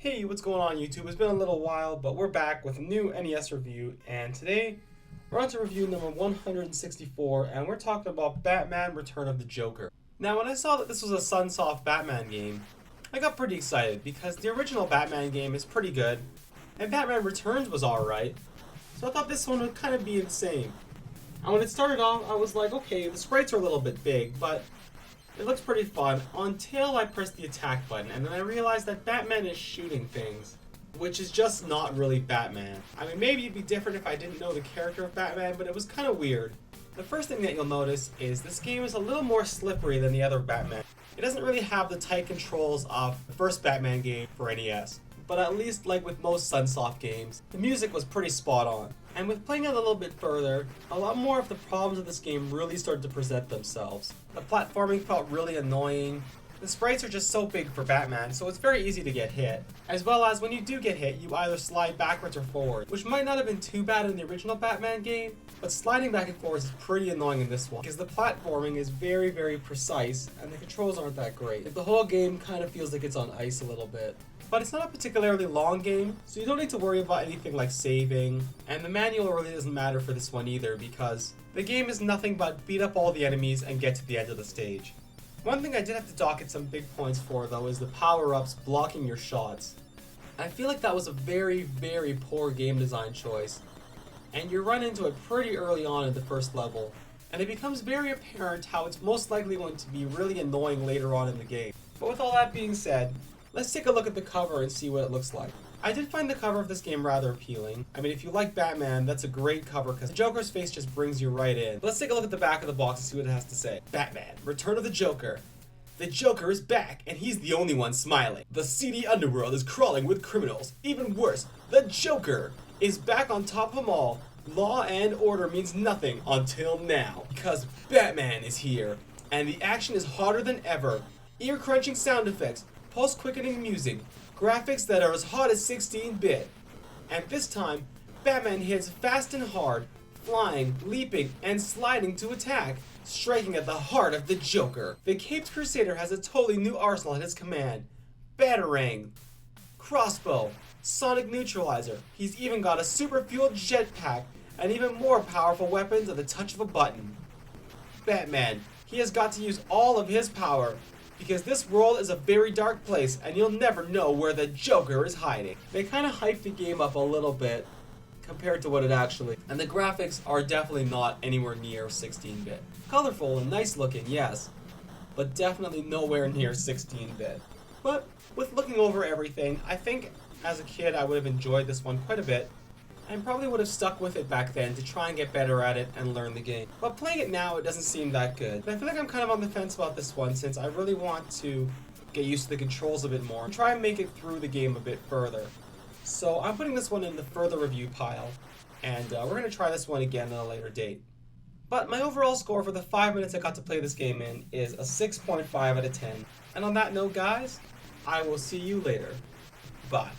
Hey, what's going on YouTube? It's been a little while, but we're back with a new NES review, and today we're on to review number 164, and we're talking about Batman Return of the Joker. Now, when I saw that this was a Sunsoft Batman game, I got pretty excited because the original Batman game is pretty good, and Batman Returns was alright, so I thought this one would kind of be the same. And when it started off, I was like, okay, the sprites are a little bit big, but it looks pretty fun until I pressed the attack button, and then I realized that Batman is shooting things, which is just not really Batman. I mean, maybe it'd be different if I didn't know the character of Batman, but it was kind of weird. The first thing that you'll notice is this game is a little more slippery than the other Batman. It doesn't really have the tight controls of the first Batman game for NES, but at least like with most Sunsoft games, the music was pretty spot on. And with playing it a little bit further, a lot more of the problems of this game really started to present themselves. The platforming felt really annoying. The sprites are just so big for Batman, so it's very easy to get hit. As well as when you do get hit, you either slide backwards or forward, which might not have been too bad in the original Batman game, but sliding back and forwards is pretty annoying in this one, because the platforming is very, very precise, and the controls aren't that great. The whole game kind of feels like it's on ice a little bit. But it's not a particularly long game, so you don't need to worry about anything like saving, and the manual really doesn't matter for this one either, because the game is nothing but beat up all the enemies and get to the end of the stage. One thing I did have to docket some big points for though is the power-ups blocking your shots. I feel like that was a very, very poor game design choice, and you run into it pretty early on in the first level, and it becomes very apparent how it's most likely going to be really annoying later on in the game. But with all that being said, let's take a look at the cover and see what it looks like. I did find the cover of this game rather appealing. I mean, if you like Batman, that's a great cover because the Joker's face just brings you right in. Let's take a look at the back of the box and see what it has to say. Batman, Return of the Joker. The Joker is back, and he's the only one smiling. The seedy underworld is crawling with criminals. Even worse, the Joker is back on top of them all. Law and order means nothing until now, because Batman is here, and the action is hotter than ever. Ear-crunching sound effects, pulse-quickening music, graphics that are as hot as 16-bit. And this time, Batman hits fast and hard, flying, leaping, and sliding to attack, striking at the heart of the Joker. The Caped Crusader has a totally new arsenal at his command. Batarang, crossbow, sonic neutralizer. He's even got a super-fueled jetpack, and even more powerful weapons at the touch of a button. Batman, he has got to use all of his power, because this world is a very dark place and you'll never know where the Joker is hiding. They kind of hyped the game up a little bit compared to what it actually is. And the graphics are definitely not anywhere near 16-bit. Colorful and nice looking, yes, but definitely nowhere near 16-bit. But with looking over everything, I think as a kid I would have enjoyed this one quite a bit, and probably would have stuck with it back then to try and get better at it and learn the game. But playing it now, it doesn't seem that good. But I feel like I'm kind of on the fence about this one since I really want to get used to the controls a bit more and try and make it through the game a bit further. So I'm putting this one in the further review pile, and we're going to try this one again at a later date. But my overall score for the 5 minutes I got to play this game in is a 6.5 out of 10. And on that note, guys, I will see you later. Bye.